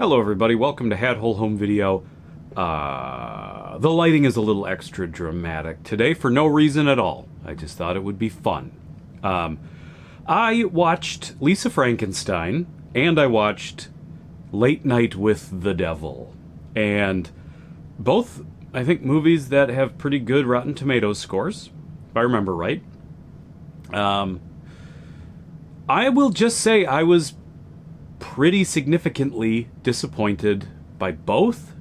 Hello everybody, welcome to Hat Hole Home Video. The lighting is a little extra dramatic today for no reason at all. I just thought it would be fun. I watched Lisa Frankenstein, and I watched Late Night with the Devil. And both, I think, movies that have pretty good Rotten Tomatoes scores, if I remember right. I will just say I was pretty significantly disappointed by both.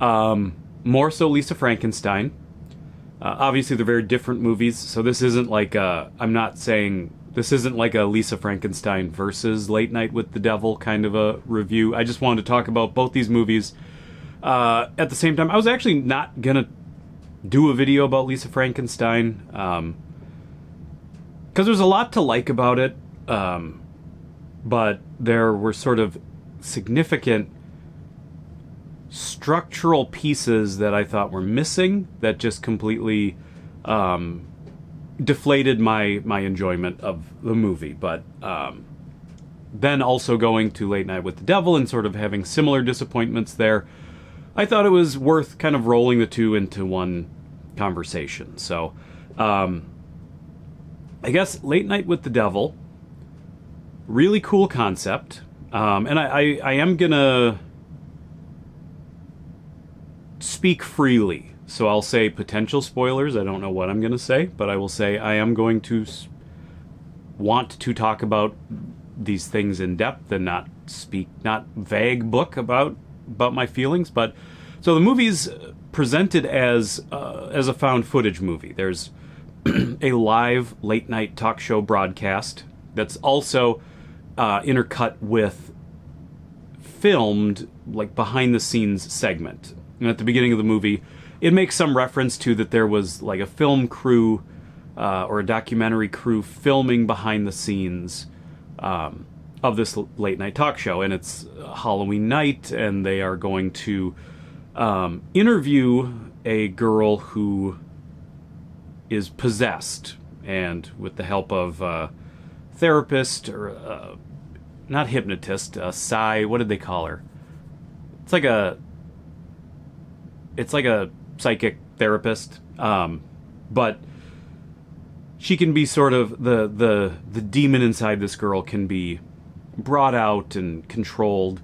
More so Lisa Frankenstein. Obviously they're very different movies, so this isn't like I'm not saying this isn't like a Lisa Frankenstein versus Late Night with the Devil kind of a review. I just wanted to talk about both these movies at the same time. I was actually not gonna do a video about Lisa Frankenstein because there's a lot to like about it, but there were sort of significant structural pieces that I thought were missing that just completely deflated my enjoyment of the movie. But then also going to Late Night with the Devil and sort of having similar disappointments there, I thought it was worth kind of rolling the two into one conversation. So I guess Late Night with the Devil, really cool concept, and I am gonna speak freely, so I'll say potential spoilers. I don't know what I'm gonna say, but I will say I am going to want to talk about these things in depth and not vague book about my feelings. But so the movie's presented as a found footage movie. There's a live late night talk show broadcast that's also intercut with filmed, like, behind the scenes segment. And at the beginning of the movie, it makes some reference to that there was like a film crew or a documentary crew filming behind the scenes of this late night talk show. And it's Halloween night, and they are going to interview a girl who is possessed, and with the help of a therapist, or not hypnotist, what did they call her? It's like a psychic therapist, but she can be sort of the demon inside this girl can be brought out and controlled.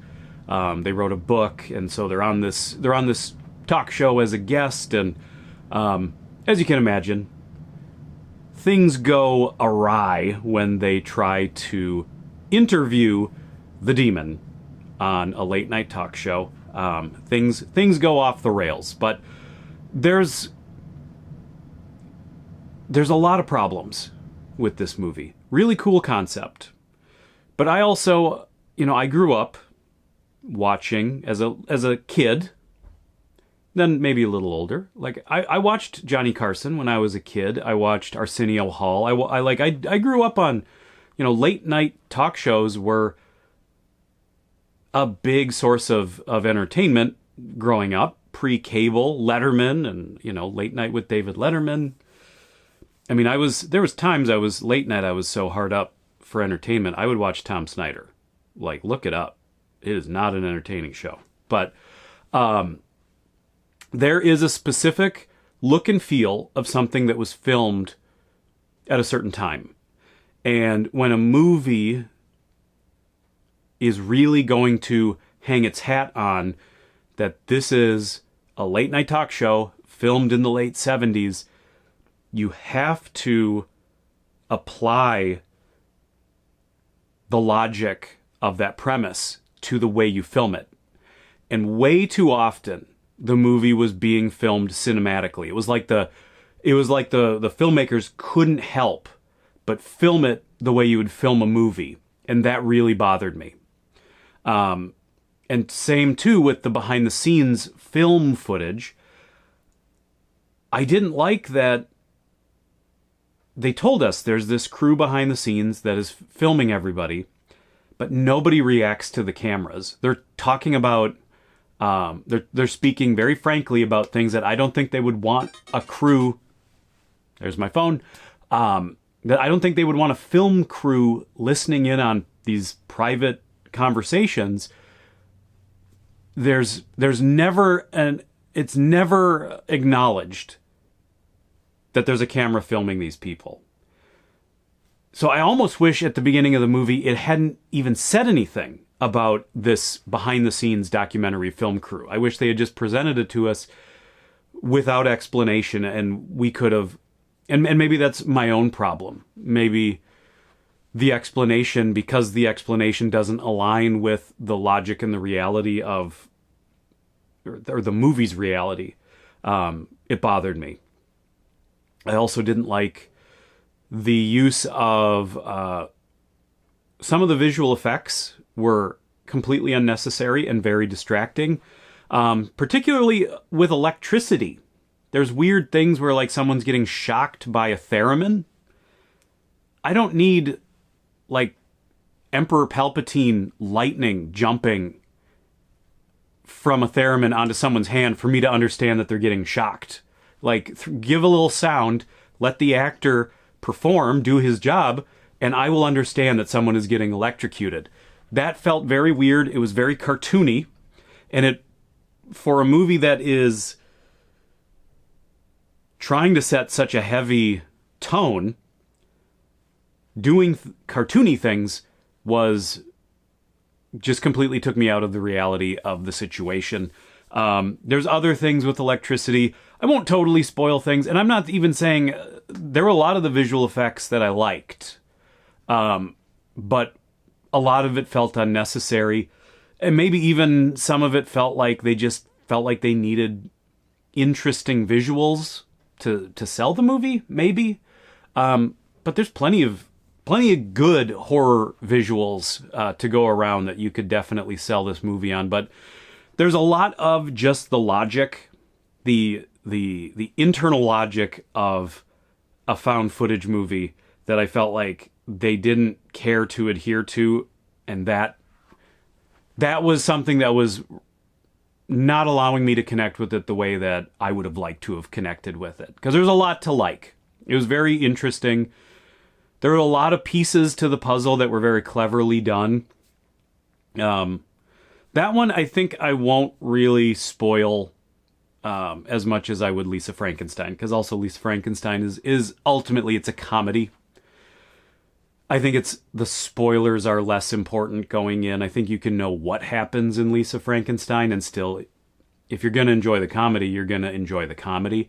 They wrote a book, and so they're on this talk show as a guest, and as you can imagine, things go awry when they try to interview the demon on a late night talk show. Things go off the rails, but there's a lot of problems with this movie. Really cool concept, but I also, I grew up watching as a kid, then maybe a little older. Like I watched Johnny Carson when I was a kid. I watched Arsenio Hall. I grew up on, late night talk shows were a big source of entertainment growing up, pre-cable, Letterman, and, Late Night with David Letterman. I mean, there was times I was late night, I was so hard up for entertainment, I would watch Tom Snyder. Like, look it up. It is not an entertaining show. But there is a specific look and feel of something that was filmed at a certain time. And when a movie is really going to hang its hat on that this is a late night talk show filmed in the late 70s, you have to apply the logic of that premise to the way you film it. And way too often, the movie was being filmed cinematically. It was like the filmmakers couldn't help but film it the way you would film a movie. And that really bothered me. And same too with the behind the scenes film footage. I didn't like that they told us there's this crew behind the scenes that is filming everybody, but nobody reacts to the cameras. They're talking about, they're speaking very frankly about things that I don't think they would want a crew, there's my phone, that I don't think they would want a film crew listening in on these private conversations there's never it's never acknowledged that there's a camera filming these people. So I almost wish at the beginning of the movie it hadn't even said anything about this behind-the-scenes documentary film crew. I wish they had just presented it to us without explanation, and we could have... And maybe that's my own problem. Maybe the explanation, because the explanation doesn't align with the logic and the reality of... or the movie's reality, it bothered me. I also didn't like the use of... some of the visual effects were completely unnecessary and very distracting, particularly with electricity. There's weird things where, like, someone's getting shocked by a theremin. I don't need, like, Emperor Palpatine lightning jumping from a theremin onto someone's hand for me to understand that they're getting shocked. Like, give a little sound, let the actor perform, do his job, and I will understand that someone is getting electrocuted. That felt very weird. It was very cartoony. And it, for a movie that is trying to set such a heavy tone, doing cartoony things was just completely took me out of the reality of the situation. There's other things with electricity. I won't totally spoil things. And I'm not even saying... there were a lot of the visual effects that I liked. But a lot of it felt unnecessary. And maybe even some of it felt like they just felt like they needed interesting visuals to sell the movie, maybe. But there's plenty of good horror visuals to go around that you could definitely sell this movie on. But there's a lot of just the logic, the internal logic of a found footage movie that I felt like they didn't care to adhere to, and that was something that was not allowing me to connect with it the way that I would have liked to have connected with it. Because there's a lot to like. It was very interesting. There were a lot of pieces to the puzzle that were very cleverly done. That one, I think I won't really spoil as much as I would Lisa Frankenstein, because also Lisa Frankenstein is ultimately, it's a comedy. I think the spoilers are less important going in. I think you can know what happens in Lisa Frankenstein, and still, if you're going to enjoy the comedy, you're going to enjoy the comedy.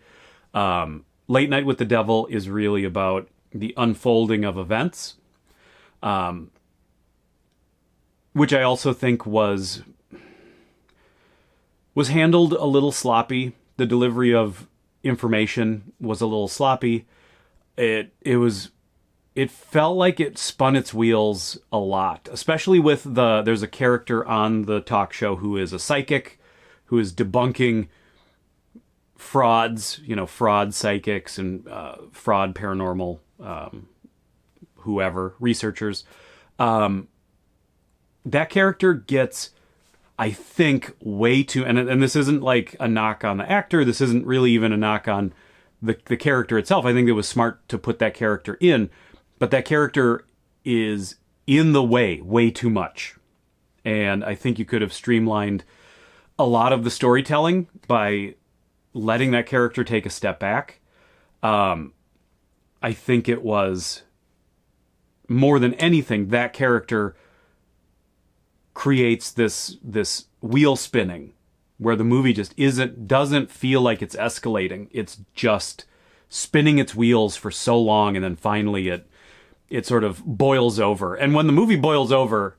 Late Night with the Devil is really about the unfolding of events, which I also think was handled a little sloppy. The delivery of information was a little sloppy. It felt like it spun its wheels a lot, especially with there's a character on the talk show who is a psychic, who is debunking frauds, fraud psychics and fraud paranormal, whoever, researchers. That character gets, I think, way too, and this isn't like a knock on the actor, this isn't really even a knock on the character itself. I think it was smart to put that character in, but that character is in the way too much. And I think you could have streamlined a lot of the storytelling by letting that character take a step back. I think it was, more than anything, that character creates this wheel spinning where the movie just doesn't feel like it's escalating. It's just spinning its wheels for so long, and then finally it sort of boils over. And when the movie boils over,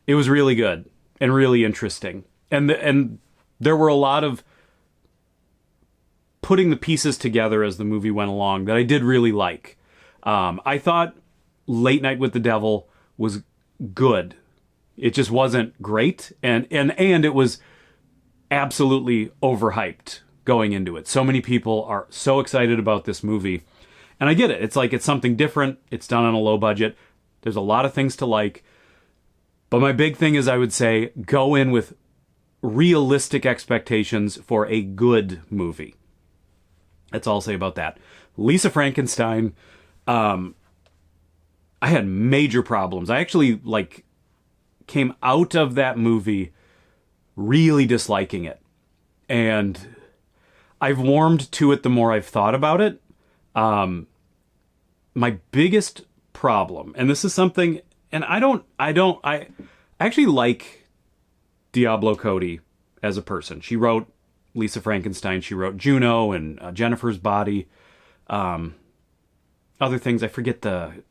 it was really good and really interesting. And there were a lot of putting the pieces together as the movie went along that I did really like. I thought Late Night with the Devil was good. It just wasn't great, and it was absolutely overhyped going into it. So many people are so excited about this movie, and I get it. It's like, it's something different. It's done on a low budget. There's a lot of things to like, but my big thing is, I would say, go in with realistic expectations for a good movie. That's all I'll say about that. Lisa Frankenstein, I had major problems. I actually came out of that movie really disliking it. And I've warmed to it the more I've thought about it. My biggest problem, and this is something, and I actually like Diablo Cody as a person. She wrote Lisa Frankenstein, she wrote Juno and Jennifer's Body, other things. I forget the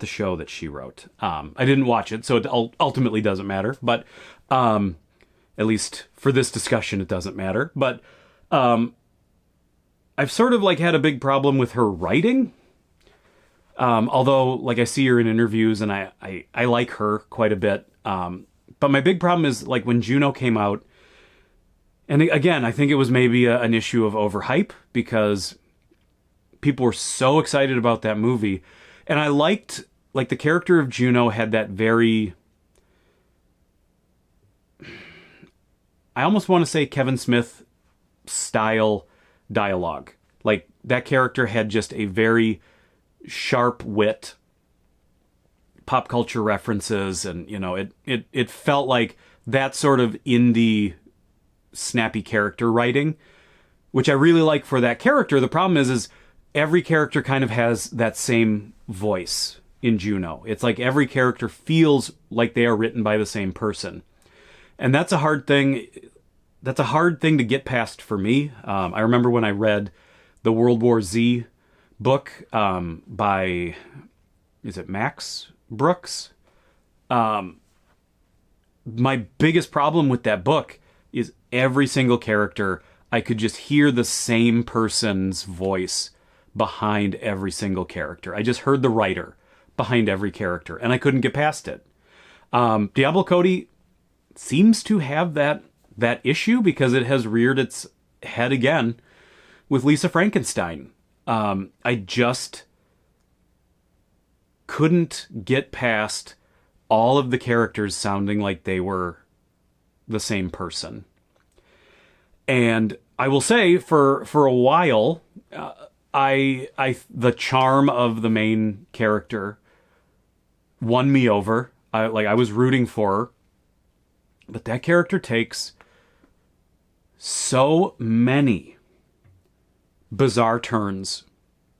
show that she wrote. I didn't watch it, so it ultimately doesn't matter. But at least for this discussion, it doesn't matter. But I've sort of like had a big problem with her writing. Although, like, I see her in interviews, and I like her quite a bit. But my big problem is, like, when Juno came out, and again, I think it was maybe an issue of overhype, because people were so excited about that movie. And I liked, like, the character of Juno had that very, I almost want to say Kevin Smith style dialogue. Like, that character had just a very sharp wit, pop culture references, and, you know, it felt like that sort of indie snappy character writing, which I really like for that character. The problem is every character kind of has that same voice in Juno. It's like every character feels like they are written by the same person. And that's a hard thing. That's a hard thing to get past for me. I remember when I read the World War Z book by, is it Max Brooks? My biggest problem with that book is every single character, I could just hear the same person's voice behind every single character. I just heard the writer behind every character, and I couldn't get past it. Diablo Cody seems to have that issue, because it has reared its head again with Lisa Frankenstein. I just couldn't get past all of the characters sounding like they were the same person. And I will say, for a while, the charm of the main character won me over. I was rooting for her, but that character takes so many bizarre turns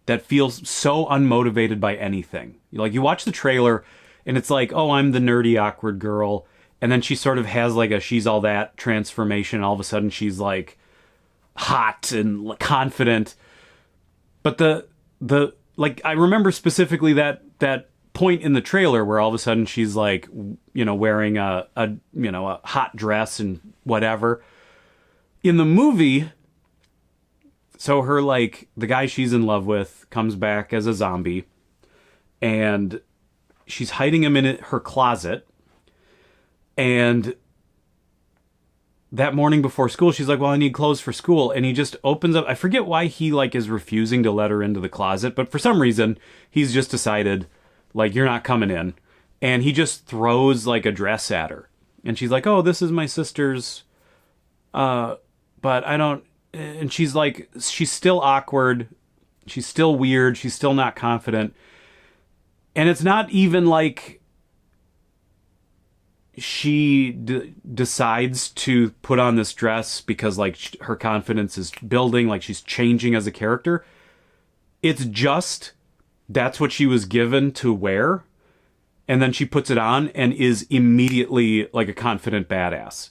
that feels so unmotivated by anything. Like, you watch the trailer and it's like, oh, I'm the nerdy, awkward girl. And then she sort of has like a she's all that transformation. All of a sudden she's like hot and confident. But the like, I remember specifically that point in the trailer where all of a sudden she's like, you know, wearing a hot dress and whatever. In the movie, so her, like, the guy she's in love with comes back as a zombie, and she's hiding him in her closet. And that morning before school, she's like, well, I need clothes for school. And he just opens up. I forget why he, like, is refusing to let her into the closet, but for some reason, he's just decided, like, you're not coming in. And he just throws, like, a dress at her. And she's like, oh, this is my sister's, but I don't, and she's like, she's still awkward, she's still weird, she's still not confident. And it's not even like she decides to put on this dress because, like, her confidence is building, like she's changing as a character. It's just, that's what she was given to wear. And then she puts it on and is immediately like a confident badass.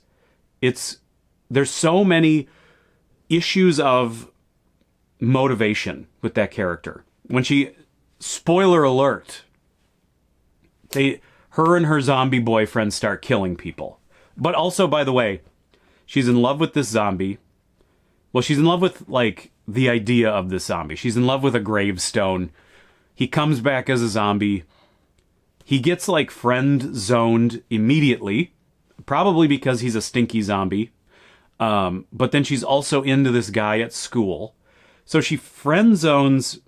There's so many issues of motivation with that character. When she, spoiler alert, her and her zombie boyfriend start killing people. But also, by the way, she's in love with this zombie. Well, she's in love with, like, the idea of this zombie. She's in love with a gravestone. He comes back as a zombie. He gets, like, friend zoned immediately, probably because he's a stinky zombie. But then she's also into this guy at school. So she friend zones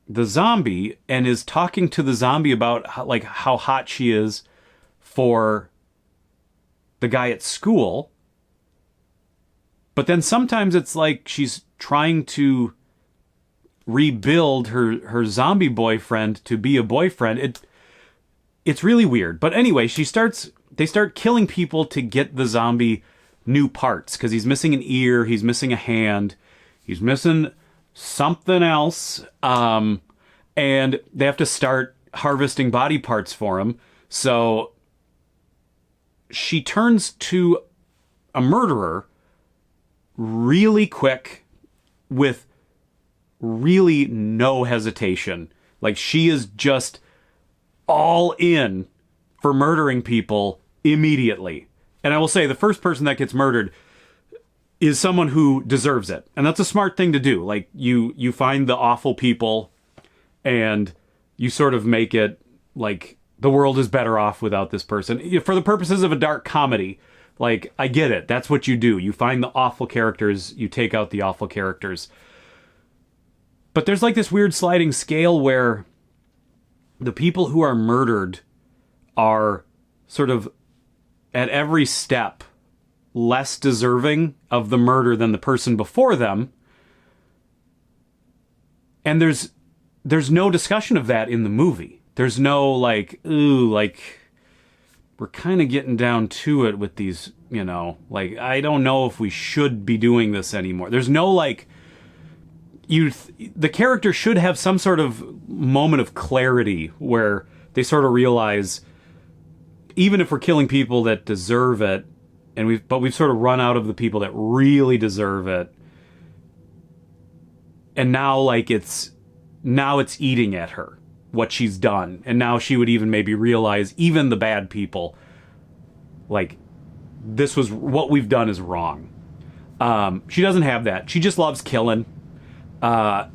the zombie and is talking to the zombie about how hot she is for the guy at school. But then sometimes it's like she's trying to rebuild her zombie boyfriend to be a boyfriend. It's really weird. But anyway, she starts they start killing people to get the zombie new parts, because he's missing an ear, he's missing a hand, he's missing something else, and they have to start harvesting body parts for him. So she turns to a murderer really quick with really no hesitation. Like, she is just all in for murdering people immediately. And I will say, the first person that gets murdered is someone who deserves it. And that's a smart thing to do. Like, you find the awful people and you sort of make it like the world is better off without this person. For the purposes of a dark comedy, like, I get it. That's what you do. You find the awful characters, you take out the awful characters. But there's like this weird sliding scale where the people who are murdered are sort of at every step less deserving of the murder than the person before them. And there's no discussion of that in the movie. There's no like, ooh, like, we're kind of getting down to it with these, you know, like, I don't know if we should be doing this anymore. There's no like, the character should have some sort of moment of clarity where they sort of realize, even if we're killing people that deserve it, and we've sort of run out of the people that really deserve it, and now like it's eating at her what she's done, and now she would even maybe realize, even the bad people, like, this was what we've done is wrong. She doesn't have that. She just loves killing. I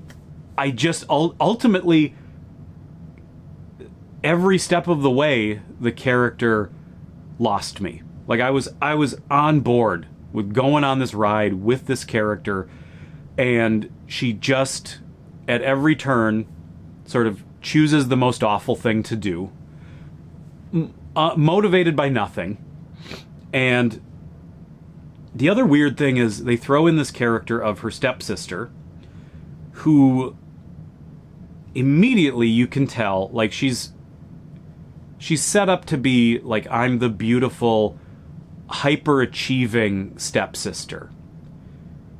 just ultimately, every step of the way, the character lost me. Like, I was on board with going on this ride with this character, and she just, at every turn, sort of chooses the most awful thing to do, motivated by nothing. And the other weird thing is they throw in this character of her stepsister, who immediately you can tell, like, she's set up to be like, I'm the beautiful, hyper-achieving stepsister,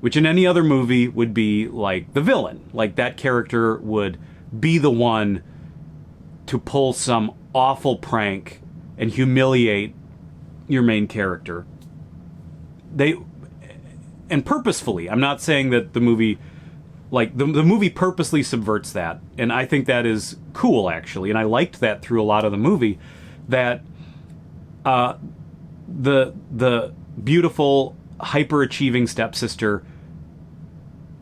which in any other movie would be like the villain. Like, that character would be the one to pull some awful prank and humiliate your main character. And purposefully, I'm not saying that the movie, like, the movie purposely subverts that, and I think that is cool, actually, and I liked that through a lot of the movie, that the beautiful, hyper-achieving stepsister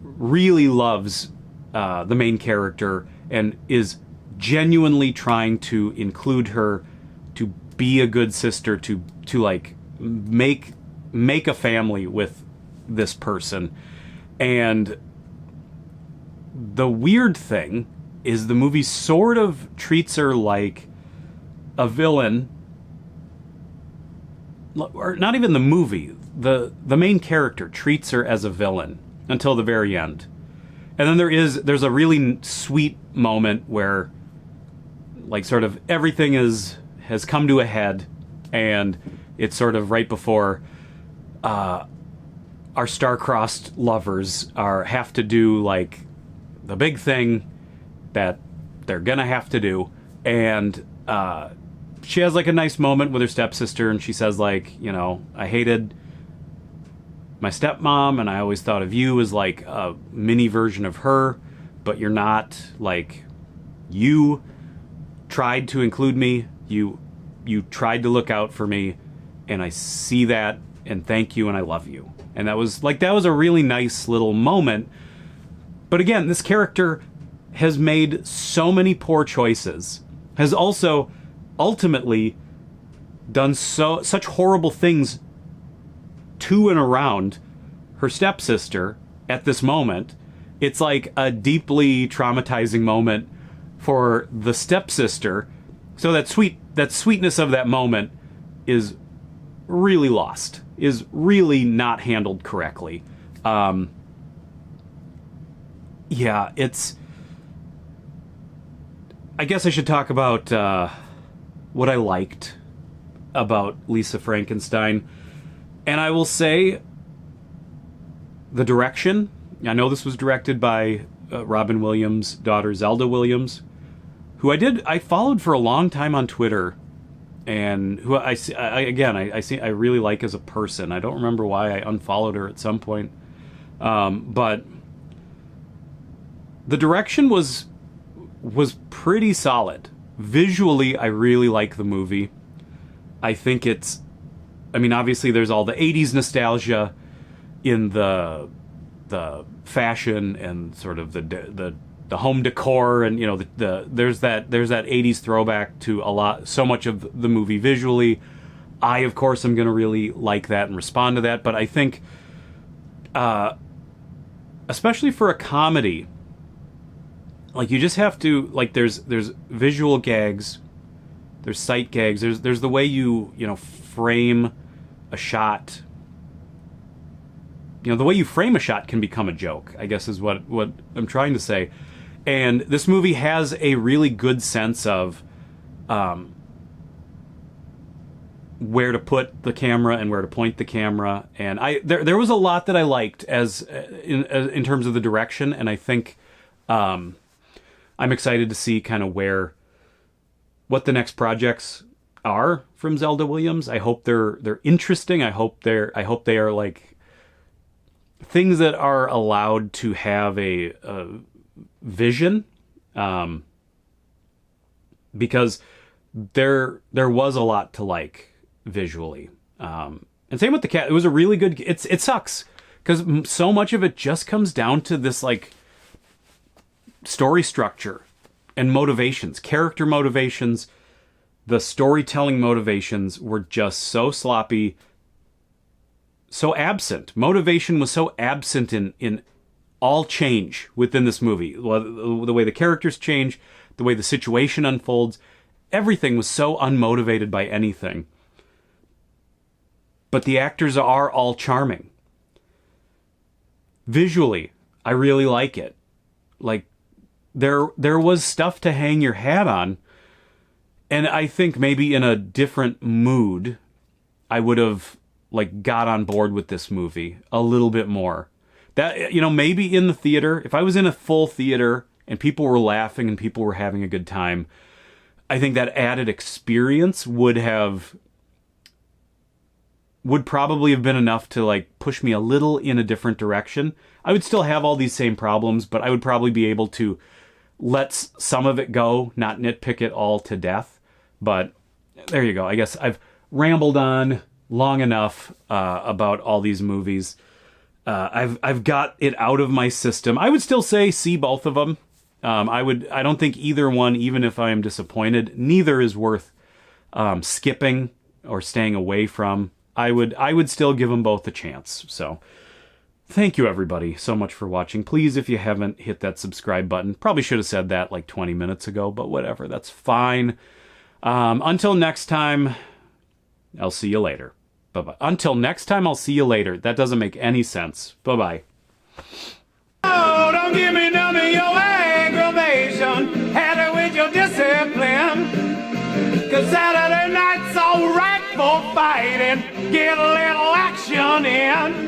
really loves the main character and is genuinely trying to include her, to be a good sister, to like make a family with this person. And the weird thing is the movie sort of treats her like a villain, or not even the movie, the main character treats her as a villain until the very end. And then there's a really sweet moment where, like, sort of everything has come to a head, and it's sort of right before our star-crossed lovers have to do, like, the big thing that they're gonna have to do. And she has, like, a nice moment with her stepsister, and she says, like, you know, I hated my stepmom, and I always thought of you as like a mini version of her, but you're not. Like, you tried to include me, you tried to look out for me, and I see that, and thank you, and I love you. And that was a really nice little moment. But again, this character has made so many poor choices, has also ultimately done such horrible things to and around her stepsister at this moment. It's like a deeply traumatizing moment for the stepsister. So that sweetness of that moment is really lost, is really not handled correctly. Yeah, it's... I guess I should talk about what I liked. about Lisa Frankenstein. And I will say, the direction, I know this was directed by Robin Williams' daughter Zelda Williams, who I followed for a long time on Twitter, and who I really like as a person. I don't remember why I unfollowed her at some point, but the direction was pretty solid. Visually, I really like the movie. I think obviously there's all the 80s nostalgia in the fashion and sort of the home decor, and there's that 80s throwback to so much of the movie visually. I of course am going to really like that and respond to that, but I think especially for a comedy, like, you just have to, like, there's visual gags, there's sight gags, there's the way you frame a shot. The way you frame a shot can become a joke, I guess, is what I'm trying to say. And this movie has a really good sense of where to put the camera and where to point the camera. And there was a lot that I liked in terms of the direction, and I think I'm excited to see kind of what the next projects are from Zelda Williams. I hope they're interesting. I hope they are like things that are allowed to have a vision, because there was a lot to like visually, and same with the cat. It was a really good. It sucks because so much of it just comes down to this, like, story structure and motivations, character motivations. The storytelling motivations were just so sloppy, so absent. Motivation was so absent in all change within this movie. The way the characters change, the way the situation unfolds, everything was so unmotivated by anything. But the actors are all charming. Visually, I really like it. Like, there was stuff to hang your hat on, and I think maybe in a different mood, I would have, like, got on board with this movie a little bit more. That, maybe in the theater, if I was in a full theater and people were laughing and people were having a good time, I think that added experience would probably have been enough to, like, push me a little in a different direction. I would still have all these same problems, but I would probably be able to let some of it go, not nitpick it all to death. But there you go. I guess I've rambled on long enough about all these movies. I've got it out of my system. I would still say see both of them. I don't think either one, even if I am disappointed, neither is worth skipping or staying away from. I would still give them both a chance. So thank you, everybody, so much for watching. Please, if you haven't, hit that subscribe button. Probably should have said that like 20 minutes ago, but whatever, that's fine. Until next time, I'll see you later. Bye-bye. Until next time, I'll see you later. That doesn't make any sense. Bye-bye. Oh, don't give me none of your aggravation. Had it with your discipline. 'Cause Saturday night's alright for fighting. Get a little action in.